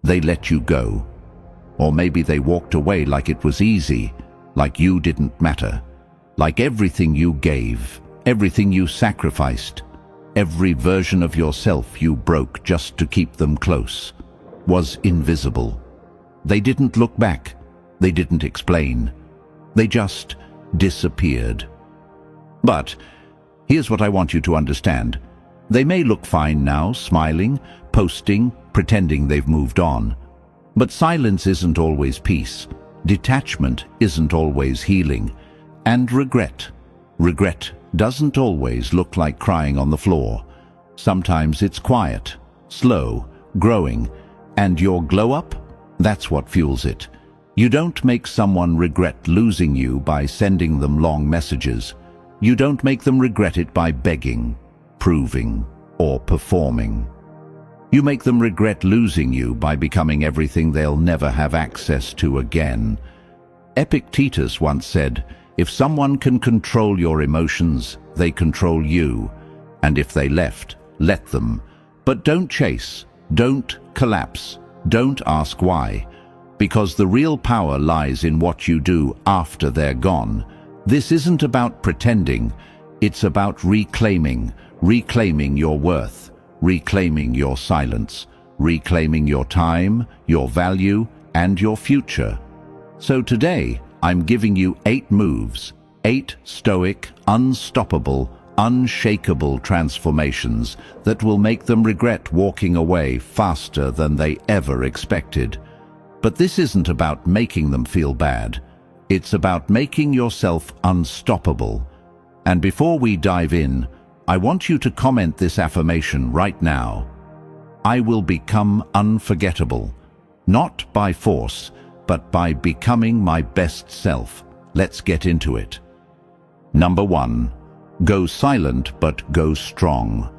They let you go. Or maybe they walked away like it was easy, like you didn't matter, like everything you gave, everything you sacrificed, every version of yourself you broke just to keep them close, was invisible. They didn't look back. They didn't explain. They just disappeared. But here's what I want you to understand. They may look fine now, smiling, posting, pretending they've moved on. But silence isn't always peace. Detachment isn't always healing. And regret doesn't always look like crying on the floor. Sometimes it's quiet, slow, growing, and your glow-up, that's what fuels it. You don't make someone regret losing you by sending them long messages. You don't make them regret it by begging, proving, or performing. You make them regret losing you by becoming everything they'll never have access to again. Epictetus once said, "If someone can control your emotions, they control you. And if they left, let them. But don't chase, don't collapse, don't ask why. Because the real power lies in what you do after they're gone. This isn't about pretending, it's about reclaiming your worth, reclaiming your silence, reclaiming your time, your value, and your future. So today, I'm giving you 8 moves, 8 stoic, unstoppable, unshakable transformations that will make them regret walking away faster than they ever expected. But this isn't about making them feel bad. It's about making yourself unstoppable. And before we dive in, I want you to comment this affirmation right now. I will become unforgettable, not by force, but by becoming my best self. Let's get into it. Number 1. Go silent but go strong.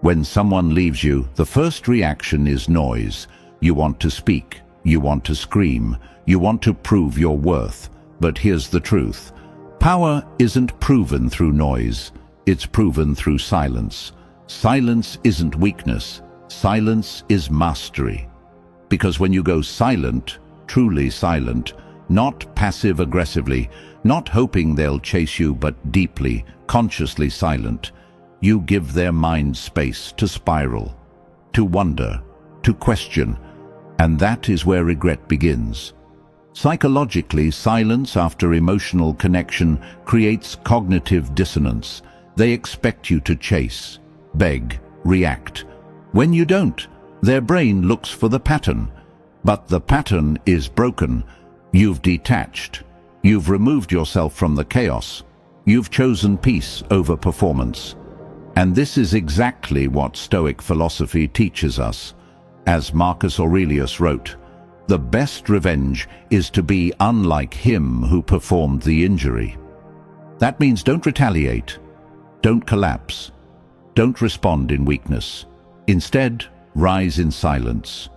When someone leaves you, the first reaction is noise. You want to speak, you want to scream, you want to prove your worth. But here's the truth. Power isn't proven through noise, it's proven through silence. Silence isn't weakness, silence is mastery. Because when you go silent, truly silent, not passive-aggressively, not hoping they'll chase you but deeply, consciously silent, you give their mind space to spiral, to wonder, to question, and that is where regret begins. Psychologically, silence after emotional connection creates cognitive dissonance. They expect you to chase, beg, react. When you don't, their brain looks for the pattern. But the pattern is broken. You've detached. You've removed yourself from the chaos. You've chosen peace over performance. And this is exactly what Stoic philosophy teaches us. As Marcus Aurelius wrote, the best revenge is to be unlike him who performed the injury. That means don't retaliate, don't collapse, don't respond in weakness. Instead, rise in silence.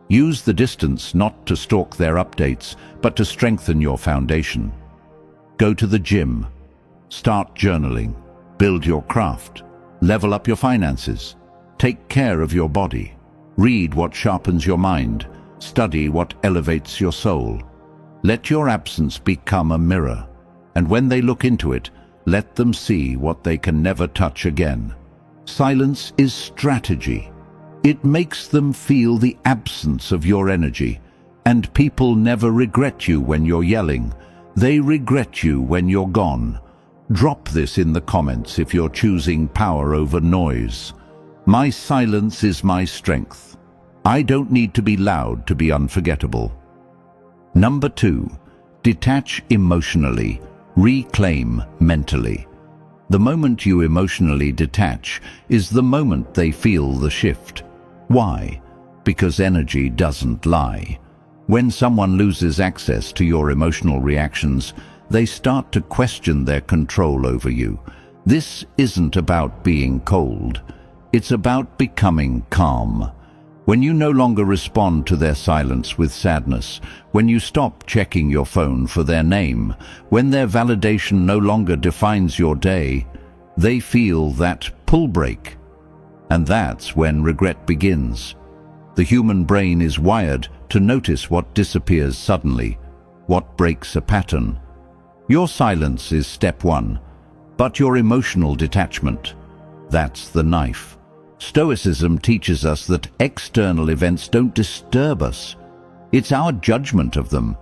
Use the distance not to stalk their updates, but to strengthen your foundation. Go to the gym, start journaling, build your craft, level up your finances, take care of your body, read what sharpens your mind, study what elevates your soul. Let your absence become a mirror, and when they look into it, let them see what they can never touch again. Silence is strategy. It makes them feel the absence of your energy, and people never regret you when you're yelling. They regret you when you're gone. Drop this in the comments if you're choosing power over noise. My silence is my strength. I don't need to be loud to be unforgettable. Number 2, detach emotionally, reclaim mentally. The moment you emotionally detach is the moment they feel the shift. Why? Because energy doesn't lie. When someone loses access to your emotional reactions, they start to question their control over you. This isn't about being cold. It's about becoming calm. When you no longer respond to their silence with sadness, when you stop checking your phone for their name, when their validation no longer defines your day, they feel that pull break. And that's when regret begins. The human brain is wired to notice what disappears suddenly, what breaks a pattern. Your silence is step one, but your emotional detachment, that's the knife. Stoicism teaches us that external events don't disturb us. It's our judgment of them.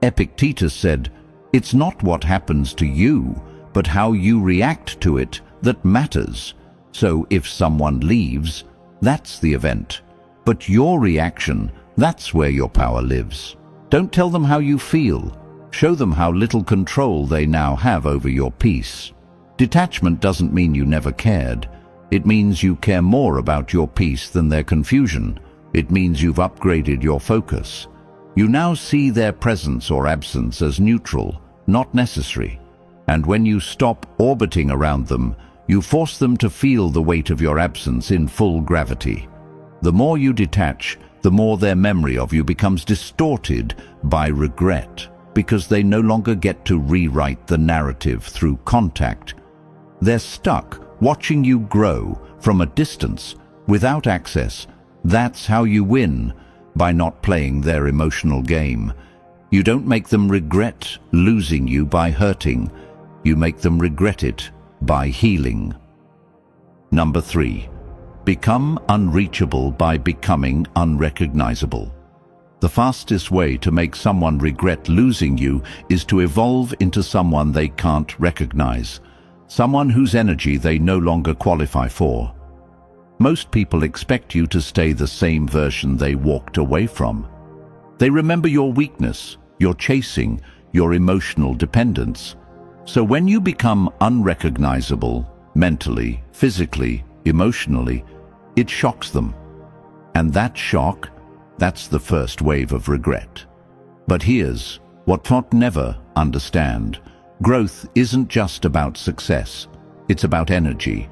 Epictetus said, "It's not what happens to you, but how you react to it that matters." So if someone leaves, that's the event. But your reaction, that's where your power lives. Don't tell them how you feel. Show them how little control they now have over your peace. Detachment doesn't mean you never cared. It means you care more about your peace than their confusion. It means you've upgraded your focus. You now see their presence or absence as neutral, not necessary. And when you stop orbiting around them, you force them to feel the weight of your absence in full gravity. The more you detach, the more their memory of you becomes distorted by regret, because they no longer get to rewrite the narrative through contact. They're stuck watching you grow from a distance, without access. That's how you win, by not playing their emotional game. You don't make them regret losing you by hurting. You make them regret it by healing. Number 3. Become unreachable by becoming unrecognizable. The fastest way to make someone regret losing you is to evolve into someone they can't recognize, someone whose energy they no longer qualify for. Most people expect you to stay the same version they walked away from. They remember your weakness, your chasing, your emotional dependence. So when you become unrecognizable, mentally, physically, emotionally, it shocks them. And that shock, that's the first wave of regret. But here's what folk never understand. Growth isn't just about success. It's about energy.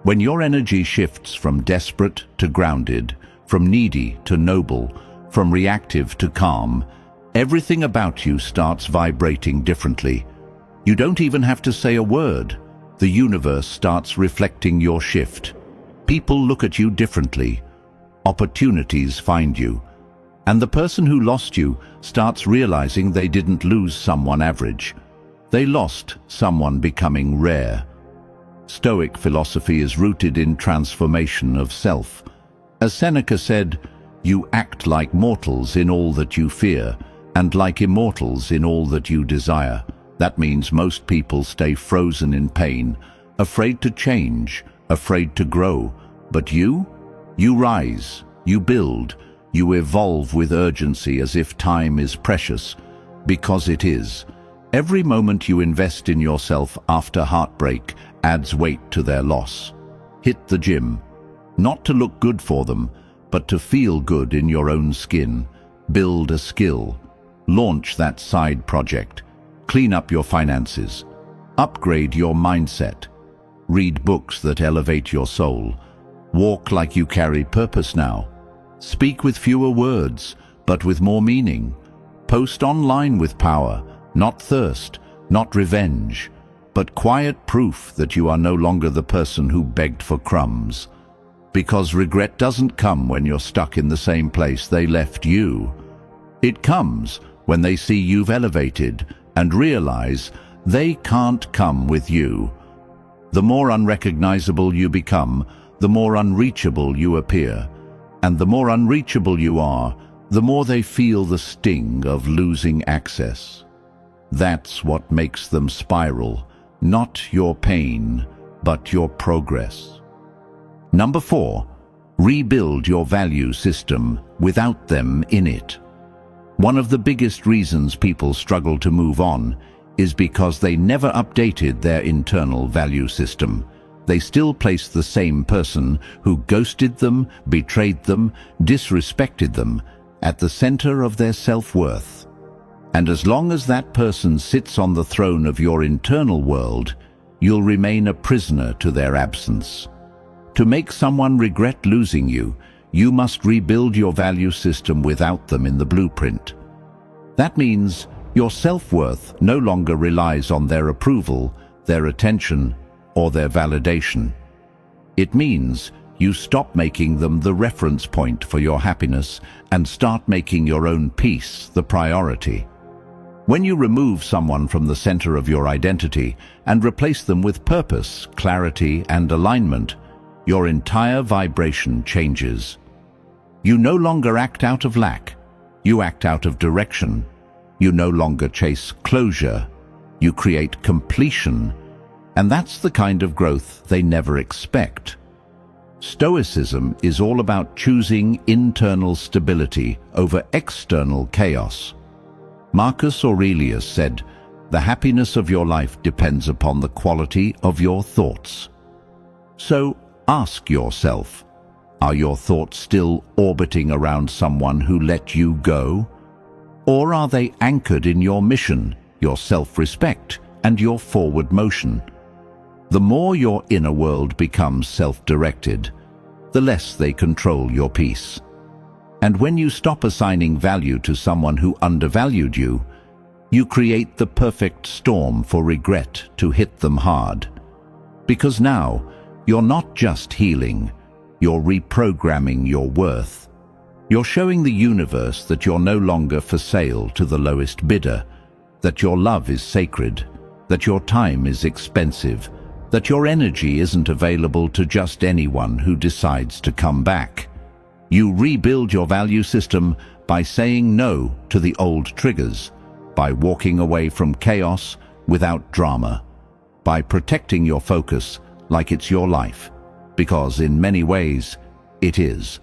When your energy shifts from desperate to grounded, from needy to noble, from reactive to calm, everything about you starts vibrating differently. You don't even have to say a word. The universe starts reflecting your shift. People look at you differently. Opportunities find you. And the person who lost you starts realizing they didn't lose someone average. They lost someone becoming rare. Stoic philosophy is rooted in transformation of self. As Seneca said, "You act like mortals in all that you fear, and like immortals in all that you desire." That means most people stay frozen in pain, afraid to change, afraid to grow. But you rise, you build, you evolve with urgency as if time is precious, because it is. Every moment you invest in yourself after heartbreak adds weight to their loss. Hit the gym, not to look good for them, but to feel good in your own skin. Build a skill. Launch that side project. Clean up your finances. Upgrade your mindset. Read books that elevate your soul. Walk like you carry purpose now. Speak with fewer words, but with more meaning. Post online with power, not thirst, not revenge, but quiet proof that you are no longer the person who begged for crumbs. Because regret doesn't come when you're stuck in the same place they left you. It comes when they see you've elevated and realize they can't come with you. The more unrecognizable you become, the more unreachable you appear. And the more unreachable you are, the more they feel the sting of losing access. That's what makes them spiral, not your pain, but your progress. Number 4, rebuild your value system without them in it. One of the biggest reasons people struggle to move on is because they never updated their internal value system. They still place the same person who ghosted them, betrayed them, disrespected them at the center of their self-worth. And as long as that person sits on the throne of your internal world, you'll remain a prisoner to their absence. To make someone regret losing you, you must rebuild your value system without them in the blueprint. That means your self-worth no longer relies on their approval, their attention, or their validation. It means you stop making them the reference point for your happiness and start making your own peace the priority. When you remove someone from the center of your identity and replace them with purpose, clarity, and alignment, your entire vibration changes. You no longer act out of lack. You act out of direction. You no longer chase closure. You create completion. And that's the kind of growth they never expect. Stoicism is all about choosing internal stability over external chaos. Marcus Aurelius said, "The happiness of your life depends upon the quality of your thoughts." So ask yourself, are your thoughts still orbiting around someone who let you go? Or are they anchored in your mission, your self-respect, and your forward motion? The more your inner world becomes self-directed, the less they control your peace. And when you stop assigning value to someone who undervalued you, you create the perfect storm for regret to hit them hard. Because now, you're not just healing, you're reprogramming your worth. You're showing the universe that you're no longer for sale to the lowest bidder, that your love is sacred, that your time is expensive, that your energy isn't available to just anyone who decides to come back. You rebuild your value system by saying no to the old triggers, by walking away from chaos without drama, by protecting your focus like it's your life, because in many ways, it is.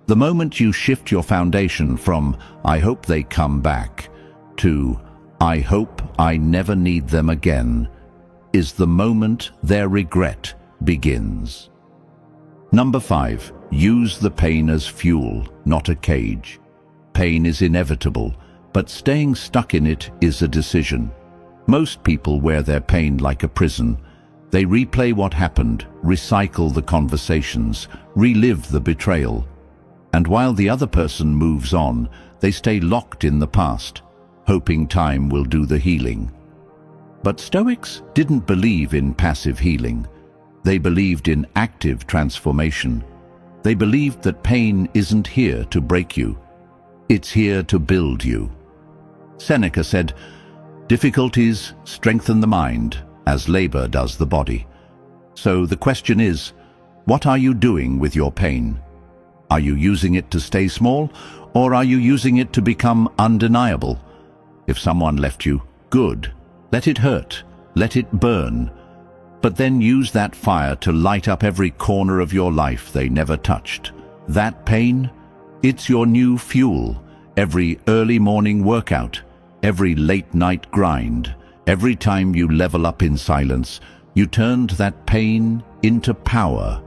The moment you shift your foundation from "I hope they come back" to "I hope I never need them again," is the moment their regret begins. Number 5. Use the pain as fuel, not a cage. Pain is inevitable, but staying stuck in it is a decision. Most people wear their pain like a prison. They replay what happened, recycle the conversations, relive the betrayal. And while the other person moves on, they stay locked in the past, hoping time will do the healing. But Stoics didn't believe in passive healing. They believed in active transformation. They believed that pain isn't here to break you. It's here to build you. Seneca said, "Difficulties strengthen the mind, as labor does the body." So the question is, what are you doing with your pain? Are you using it to stay small, or are you using it to become undeniable? If someone left you, good. Let it hurt. Let it burn. But then use that fire to light up every corner of your life they never touched. That pain, it's your new fuel. Every early morning workout, every late night grind, every time you level up in silence, you turned that pain into power.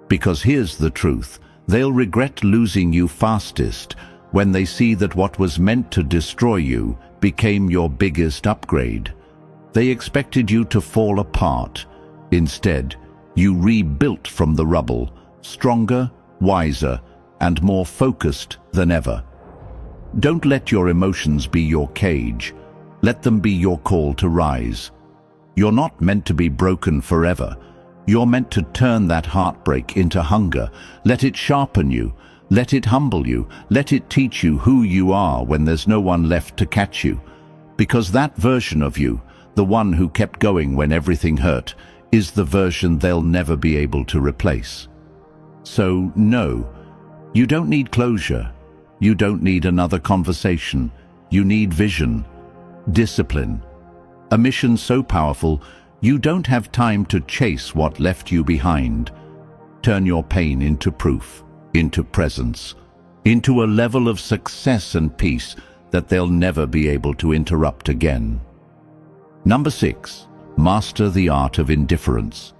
Because here's the truth, they'll regret losing you fastest when they see that what was meant to destroy you became your biggest upgrade. They expected you to fall apart. Instead, you rebuilt from the rubble, stronger, wiser, and more focused than ever. Don't let your emotions be your cage. Let them be your call to rise. You're not meant to be broken forever. You're meant to turn that heartbreak into hunger. Let it sharpen you. Let it humble you. Let it teach you who you are when there's no one left to catch you. Because that version of you, the one who kept going when everything hurt, is the version they'll never be able to replace. So, no, you don't need closure. You don't need another conversation. You need vision, discipline, a mission so powerful you don't have time to chase what left you behind. Turn your pain into proof, into presence, into a level of success and peace that they'll never be able to interrupt again. Number 6. Master the art of indifference.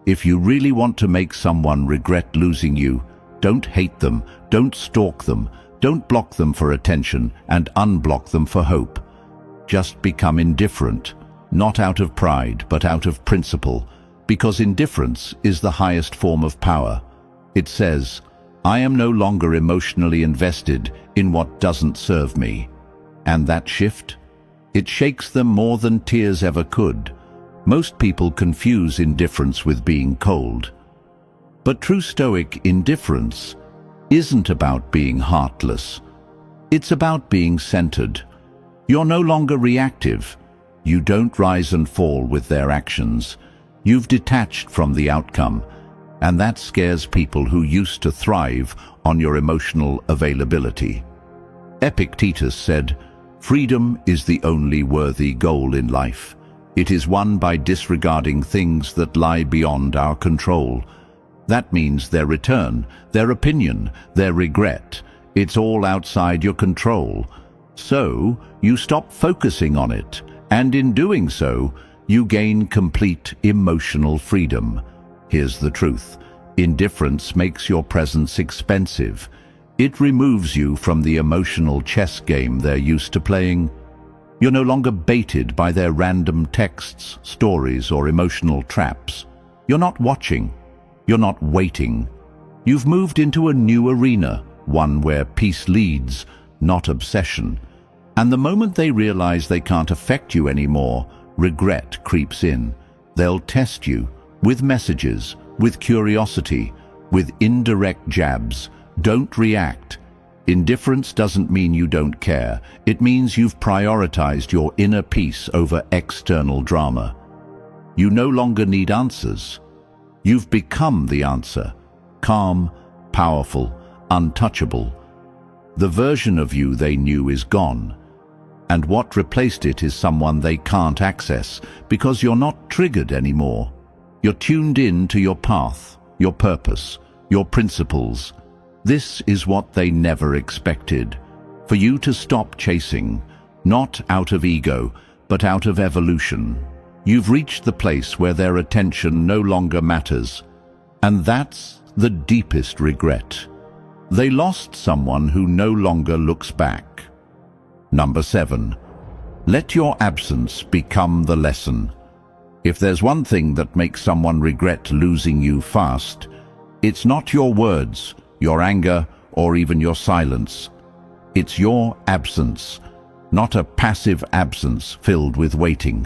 If you really want to make someone regret losing you, don't hate them, don't stalk them, don't block them for attention and unblock them for hope. Just become indifferent, not out of pride but out of principle, because indifference is the highest form of power. It says, "I am no longer emotionally invested in what doesn't serve me." And that shift? It shakes them more than tears ever could. Most people confuse indifference with being cold. But true Stoic indifference isn't about being heartless. It's about being centered. You're no longer reactive. You don't rise and fall with their actions. You've detached from the outcome, and that scares people who used to thrive on your emotional availability. Epictetus said, "Freedom is the only worthy goal in life. It is won by disregarding things that lie beyond our control." That means their return, their opinion, their regret. It's all outside your control. So you stop focusing on it, and in doing so, you gain complete emotional freedom. Here's the truth. Indifference makes your presence expensive. It removes you from the emotional chess game they're used to playing. You're no longer baited by their random texts, stories, or emotional traps. You're not watching. You're not waiting. You've moved into a new arena, one where peace leads, not obsession. And the moment they realize they can't affect you anymore, regret creeps in. They'll test you with messages, with curiosity, with indirect jabs. Don't react. Indifference doesn't mean you don't care. It means you've prioritized your inner peace over external drama. You no longer need answers. You've become the answer. Calm, powerful, untouchable. The version of you they knew is gone. And what replaced it is someone they can't access, because you're not triggered anymore. You're tuned in to your path, your purpose, your principles. This is what they never expected. For you to stop chasing, not out of ego, but out of evolution. You've reached the place where their attention no longer matters. And that's the deepest regret. They lost someone who no longer looks back. Number 7. Let your absence become the lesson. If there's one thing that makes someone regret losing you fast, it's not your words, your anger, or even your silence. It's your absence, not a passive absence filled with waiting,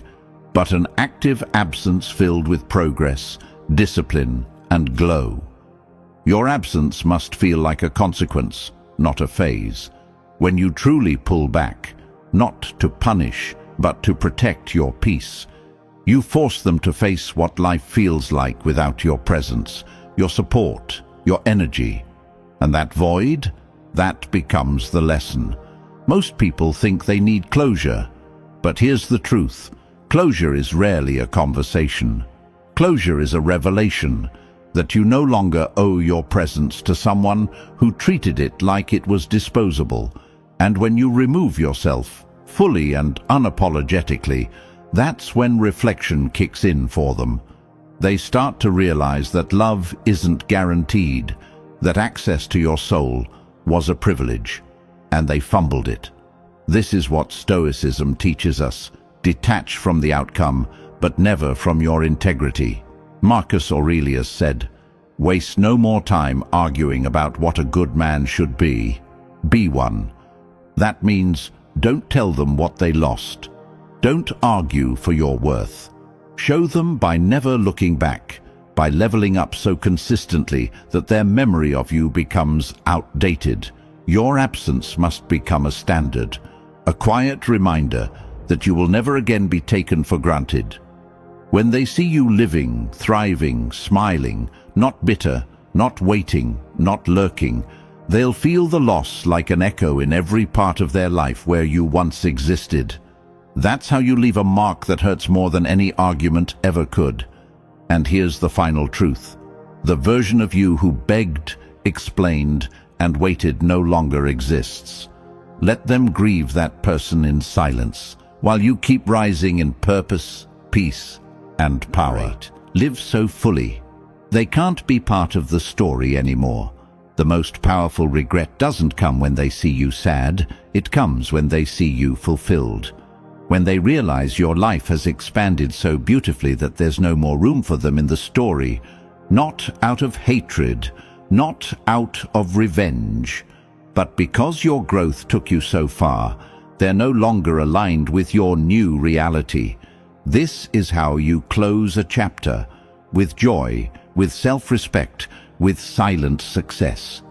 but an active absence filled with progress, discipline, and glow. Your absence must feel like a consequence, not a phase. When you truly pull back, not to punish, but to protect your peace, you force them to face what life feels like without your presence, your support, your energy. And that void, that becomes the lesson. Most people think they need closure, but here's the truth. Closure is rarely a conversation. Closure is a revelation that you no longer owe your presence to someone who treated it like it was disposable. And when you remove yourself, fully and unapologetically, that's when reflection kicks in for them. They start to realize that love isn't guaranteed, that access to your soul was a privilege, and they fumbled it. This is what Stoicism teaches us. Detach from the outcome, but never from your integrity. Marcus Aurelius said, "Waste no more time arguing about what a good man should be. Be one." That means don't tell them what they lost. Don't argue for your worth. Show them by never looking back, by leveling up so consistently that their memory of you becomes outdated. Your absence must become a standard, a quiet reminder that you will never again be taken for granted. When they see you living, thriving, smiling, not bitter, not waiting, not lurking, they'll feel the loss like an echo in every part of their life where you once existed. That's how you leave a mark that hurts more than any argument ever could. And here's the final truth. The version of you who begged, explained, and waited no longer exists. Let them grieve that person in silence, while you keep rising in purpose, peace, and power. Live so fully. They can't be part of the story anymore. The most powerful regret doesn't come when they see you sad. It comes when they see you fulfilled. When they realize your life has expanded so beautifully that there's no more room for them in the story. Not out of hatred, not out of revenge, but because your growth took you so far, they're no longer aligned with your new reality. This is how you close a chapter, with joy, with self-respect, with silent success.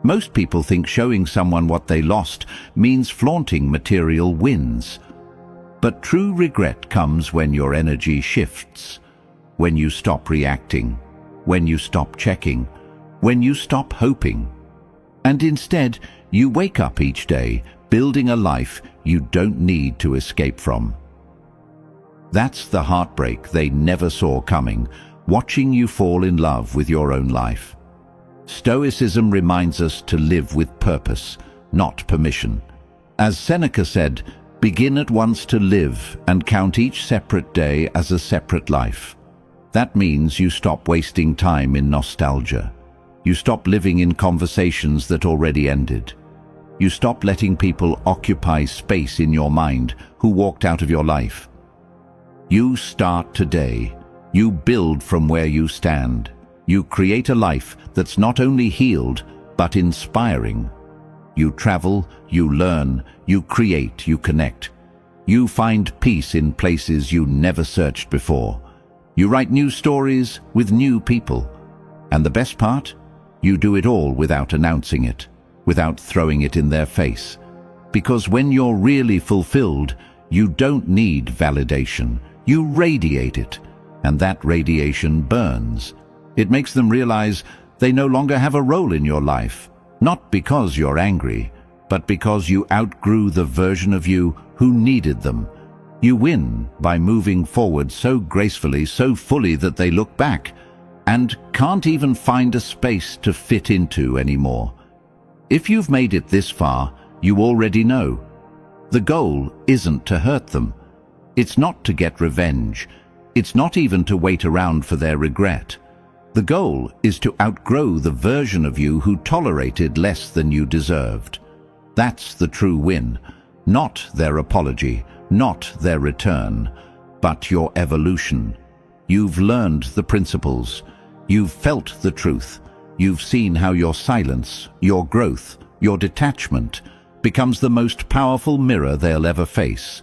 Most people think showing someone what they lost means flaunting material wins. But true regret comes when your energy shifts, when you stop reacting, when you stop checking, when you stop hoping. And instead, you wake up each day building a life you don't need to escape from. That's the heartbreak they never saw coming, watching you fall in love with your own life. Stoicism reminds us to live with purpose, not permission. As Seneca said, begin at once to live and count each separate day as a separate life. That means you stop wasting time in nostalgia. You stop living in conversations that already ended. You stop letting people occupy space in your mind who walked out of your life. You start today. You build from where you stand. You create a life that's not only healed, but inspiring. You travel, you learn, you create, you connect. You find peace in places you never searched before. You write new stories with new people. And the best part? You do it all without announcing it, without throwing it in their face. Because when you're really fulfilled, you don't need validation. You radiate it, and that radiation burns. It makes them realize they no longer have a role in your life, not because you're angry, but because you outgrew the version of you who needed them. You win by moving forward so gracefully, so fully that they look back and can't even find a space to fit into anymore. If you've made it this far, you already know. The goal isn't to hurt them. It's not to get revenge. It's not even to wait around for their regret. The goal is to outgrow the version of you who tolerated less than you deserved. That's the true win. Not their apology, not their return, but your evolution. You've learned the principles. You've felt the truth. You've seen how your silence, your growth, your detachment becomes the most powerful mirror they'll ever face.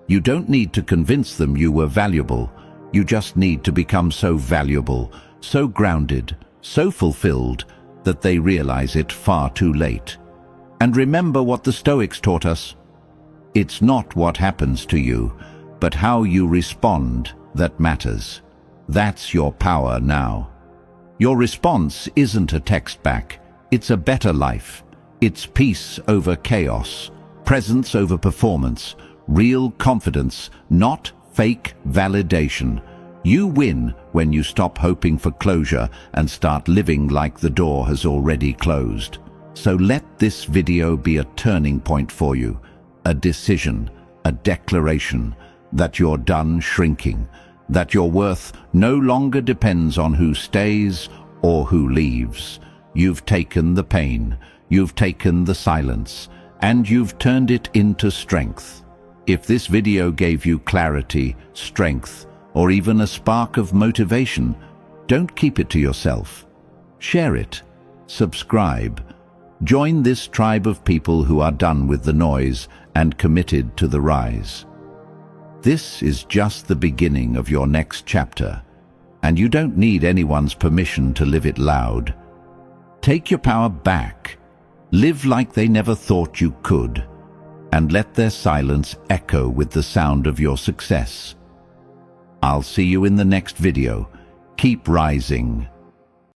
You don't need to convince them you were valuable. You just need to become so valuable, so grounded, so fulfilled, that they realize it far too late. And remember what the Stoics taught us. It's not what happens to you, but how you respond that matters. That's your power now. Your response isn't a text back. It's a better life. It's peace over chaos, presence over performance, real confidence, not fake validation. You win when you stop hoping for closure and start living like the door has already closed. So let this video be a turning point for you, a decision, a declaration that you're done shrinking, that your worth no longer depends on who stays or who leaves. You've taken the pain, you've taken the silence, and you've turned it into strength. If this video gave you clarity, strength, or even a spark of motivation, don't keep it to yourself. Share it. Subscribe. Join this tribe of people who are done with the noise and committed to the rise. This is just the beginning of your next chapter, and you don't need anyone's permission to live it loud. Take your power back. Live like they never thought you could, and let their silence echo with the sound of your success. I'll see you in the next video. Keep rising.